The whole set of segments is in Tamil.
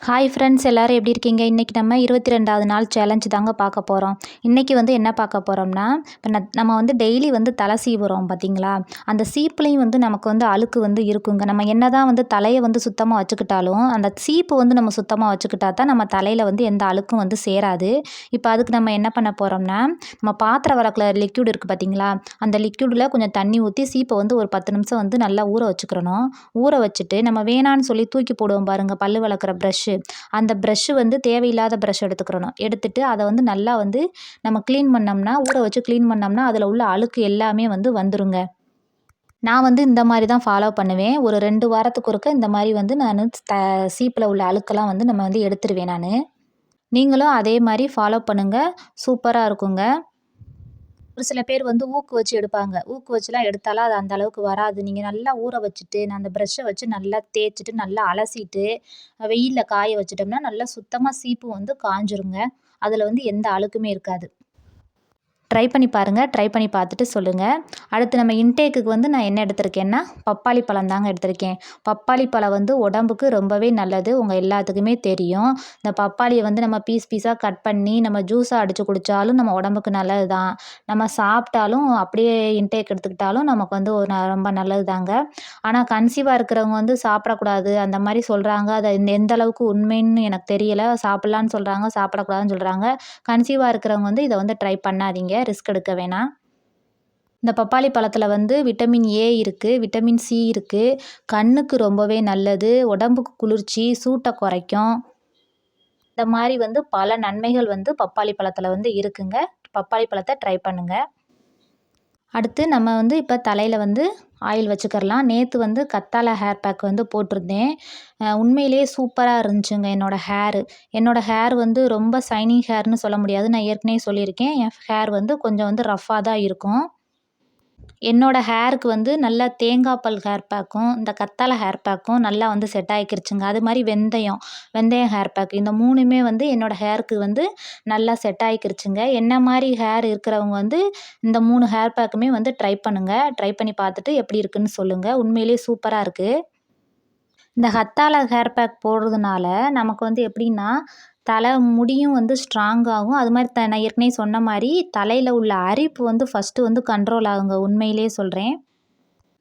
ஹாய் ஃப்ரெண்ட்ஸ், எல்லோரும் எப்படி இருக்கீங்க? இன்றைக்கி நம்ம 22வது நாள் சேலஞ்ச் தாங்க பார்க்க போகிறோம். இன்றைக்கி என்ன பார்க்க போகிறோம்னா, இப்போ நம்ம டெய்லி தலை சீவுறோம் பார்த்தீங்களா? அந்த சீப்புலேயும் நமக்கு அழுக்கு இருக்குங்க. நம்ம என்ன தான் தலையை சுத்தமாக வச்சுக்கிட்டாலும், அந்த சீப்பு நம்ம சுத்தமாக வச்சுக்கிட்டா தான் நம்ம தலையில் எந்த அழுக்கும் சேராது. இப்போ அதுக்கு நம்ம என்ன பண்ண போகிறோம்னா, நம்ம பாத்திரம் விளக்குற லிக்யூட் இருக்குது பார்த்தீங்களா? அந்த லிக்யூடில் கொஞ்சம் தண்ணி ஊற்றி சீப்பை ஒரு 10 நிமிஷம் நல்லா ஊற வச்சுக்கிறணும். ஊற வச்சுட்டு நம்ம வேணான்னு சொல்லி தூக்கி போடுவோம் பாருங்கள், பல்லு விளக்குற ப்ரஷ்ஷு. அந்த ப்ரஷ்ஷு தேவையில்லாத ப்ரஷ் எடுத்துக்கிறணும். எடுத்துட்டு அதை நல்லா நம்ம க்ளீன் பண்ணோம்னா, ஊற வச்சு க்ளீன் பண்ணோம்னா அதில் உள்ள அழுக்கு எல்லாமே வந்துருங்க. நான் இந்த மாதிரி தான் ஃபாலோ பண்ணுவேன். ஒரு 2 வாரத்துக்கு ஒருக்க இந்த மாதிரி நான் சீப்பில் உள்ள அழுக்கெல்லாம் நம்ம எடுத்துருவேன் நான். நீங்களும் அதே மாதிரி ஃபாலோ பண்ணுங்கள். சூப்பராக இருக்குங்க. ஒரு சில பேர் ஊக்கு வச்சு எடுப்பாங்க. ஊக்கு வச்சுலாம் எடுத்தாலும் அது அந்த அளவுக்கு வராது. நீங்கள் நல்லா ஊற வச்சுட்டு, நான் அந்த ப்ரஷ்ஷை வச்சு நல்லா தேய்ச்சிட்டு, நல்லா அலசிட்டு, வெயிலில் காய வச்சுட்டோம்னா நல்லா சுத்தமாக சீப்பு காஞ்சிருங்க. அதில் எந்த அழுக்குமே இருக்காது. ட்ரை பண்ணி பாருங்கள். ட்ரை பண்ணி பார்த்துட்டு சொல்லுங்கள். அடுத்து நம்ம இன்டேக்குக்கு நான் என்ன எடுத்திருக்கேன்னா, பப்பாளி பழம் தாங்க எடுத்திருக்கேன். பப்பாளி பழம் உடம்புக்கு ரொம்பவே நல்லது. உங்கள் எல்லாத்துக்குமே தெரியும். இந்த பப்பாளியை நம்ம பீஸ் பீஸாக கட் பண்ணி நம்ம ஜூஸாக அடித்து குடித்தாலும் நம்ம உடம்புக்கு நல்லது தான். நம்ம சாப்பிட்டாலும் அப்படியே இன்டேக் எடுத்துக்கிட்டாலும் நமக்கு ரொம்ப நல்லது தாங்க. ஆனால் கன்சீவாக இருக்கிறவங்க சாப்பிடக்கூடாது அந்த மாதிரி சொல்கிறாங்க. அது எந்த அளவுக்கு உண்மைன்னு எனக்கு தெரியலை. சாப்பிட்லான்னு சொல்கிறாங்க, சாப்பிடக்கூடாதுன்னு சொல்கிறாங்க. கன்சீவாக இருக்கிறவங்க இதை ட்ரை பண்ணாதீங்க. ரிஸ்க் எடுக்க வேணாம். இந்த பப்பாளி பழத்தில் விட்டமின் ஏ இருக்குது, விட்டமின் சி இருக்குது. கண்ணுக்கு ரொம்பவே நல்லது. உடம்புக்கு குளிர்ச்சி, சூட்டை குறைக்கும். இந்த மாதிரி பல நன்மைகள் பப்பாளி பழத்தில் இருக்குங்க. பப்பாளி பழத்தை ட்ரை பண்ணுங்கள். அடுத்து நம்ம இப்போ தலையில் ஆயில் வச்சுக்கிறலாம். நேற்று கத்தாழை ஹேர் பேக் போட்டிருந்தேன். உண்மையிலேயே சூப்பராக இருந்துச்சுங்க என்னோடய ஹேர் ரொம்ப ஷைனிங் ஹேர்னு சொல்ல முடியாது. நான் ஏற்கனவே சொல்லியிருக்கேன். என் ஹேர் கொஞ்சம் ரஃப்பாக தான் இருக்கும். என்னோடய ஹேருக்கு நல்லா தேங்காய் பால் ஹேர் பேக்கும், இந்த கத்தாழை ஹேர் பேக்கும் நல்லா செட் ஆகிக்கிருச்சுங்க. அது மாதிரி வெந்தயம் ஹேர் பேக், இந்த 3மே என்னோடய ஹேருக்கு நல்லா செட் ஆகிக்கிருச்சுங்க. என்ன மாதிரி ஹேர் இருக்கிறவங்க இந்த 3 ஹேர் பேக்குமே ட்ரை பண்ணுங்கள். ட்ரை பண்ணி பார்த்துட்டு எப்படி இருக்குன்னு சொல்லுங்கள். உண்மையிலேயே சூப்பராக இருக்குது. இந்த கத்தாழை ஹேர் பேக் போடுறதுனால நமக்கு எப்படின்னா, தலை முடியும் ஸ்ட்ராங்காகும். அது மாதிரி நான் ஏற்கனவே சொன்ன மாதிரி தலையில் உள்ள அரிப்பு ஃபஸ்ட்டு கண்ட்ரோல் ஆகுங்க. உண்மையிலேயே சொல்கிறேன்.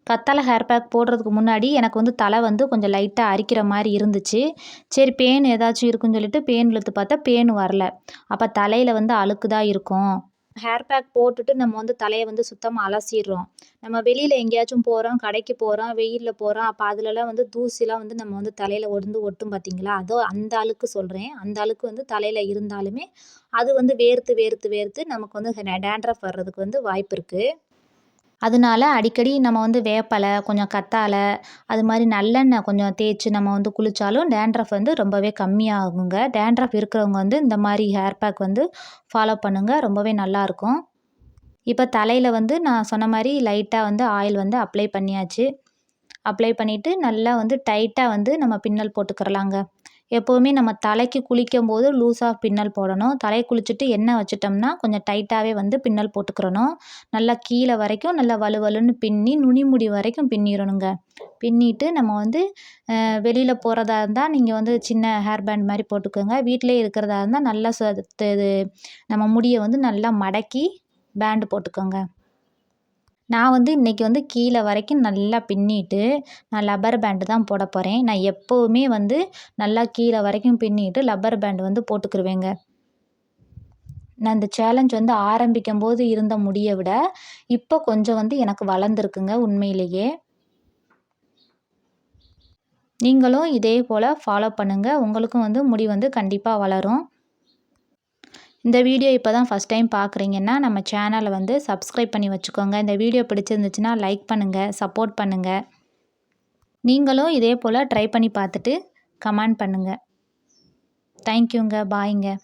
கத்தாழை ஹேர் பேக் போடுறதுக்கு முன்னாடி எனக்கு தலை கொஞ்சம் லைட்டாக அரிக்கிற மாதிரி இருந்துச்சு. சரி, பேன் ஏதாச்சும் இருக்குன்னு சொல்லிட்டு பேன் இழுத்து பார்த்தா பேன் வரல. அப்போ தலையில் அழுக்கு தான் இருக்கும். ஹேர் பேக் போட்டுட்டு நம்ம தலையை சுத்தமாக அலசிடுறோம். நம்ம வெளியில் எங்கேயாச்சும் போகிறோம், கடைக்கு போகிறோம், வெயிலில் போகிறோம். அப்போ அதிலலாம் தூசிலாம் நம்ம தலையில் ஒட்டும் பார்த்தீங்களா? அதோ அந்த அழுக்கு சொல்கிறேன். அந்த அழுக்கு தலையில் இருந்தாலுமே அது வேர்த்து வேர்த்து வேர்த்து நமக்கு டேண்ட்ரஃப் வர்றதுக்கு வாய்ப்பு இருக்குது. அதனால அடிக்கடி நம்ம வேப்பலை, கொஞ்சம் கத்தாழை, அது மாதிரி நல்லெண்ணெய் கொஞ்சம் தேய்ச்சி நம்ம குளித்தாலும் டேண்ட்ரஃப் ரொம்பவே கம்மியாகுங்க. டேண்ட்ரஃப் இருக்கிறவங்க இந்த மாதிரி ஹேர் பேக் ஃபாலோ பண்ணுங்கள். ரொம்பவே நல்லாயிருக்கும். இப்போ தலையில் நான் சொன்ன மாதிரி லைட்டாக ஆயில் அப்ளை பண்ணியாச்சு. அப்ளை பண்ணிவிட்டு நல்லா டைட்டாக நம்ம பின்னல் போட்டுக்கிறலாங்க. எப்போவுமே நம்ம தலைக்கு குளிக்கும்போது லூஸாக பின்னல் போடணும். தலையை குளிச்சுட்டு எண்ணெய் வச்சிட்டோம்னா கொஞ்சம் டைட்டாகவே பின்னல் போட்டுக்கிறணும். நல்லா கீழே வரைக்கும் நல்லா வலுவலுன்னு பின்னி நுனிமுடி வரைக்கும் பின்னிடணுங்க. பின்னிட்டு நம்ம வெளியில் போகிறதா இருந்தால் நீங்கள் சின்ன ஹேர் பேண்ட் மாதிரி போட்டுக்கோங்க. வீட்டிலே இருக்கிறதா இருந்தால் நல்லா இது நம்ம முடியை நல்லா மடக்கி பேண்டு போட்டுக்கோங்க. நான் இன்றைக்கி கீழே வரைக்கும் நல்லா பின்னிட்டு நான் லப்பர் பேண்டு தான் போட போகிறேன். நான் எப்போவுமே நல்லா கீழே வரைக்கும் பின்னிட்டு லப்பர் பேண்டு போட்டுக்கிருவேங்க. நான் இந்த சேலஞ்ச் ஆரம்பிக்கும்போது இருந்த முடியை விட இப்போ கொஞ்சம் எனக்கு வளர்ந்துருக்குங்க உண்மையிலேயே. நீங்களும் இதே போல் ஃபாலோ பண்ணுங்கள். உங்களுக்கும் முடி கண்டிப்பாக வளரும். இந்த வீடியோ இப்போ தான் ஃபஸ்ட் டைம் பார்க்குறீங்கன்னா நம்ம சேனலை சப்ஸ்கிரைப் பண்ணி வச்சுக்கோங்க. இந்த வீடியோ பிடிச்சிருந்துச்சுன்னா லைக் பண்ணுங்கள், சப்போர்ட் பண்ணுங்கள். நீங்களும் இதே போல் ட்ரை பண்ணி பார்த்துட்டு கமெண்ட் பண்ணுங்கள். தேங்க்யூங்க. பாய்ங்க.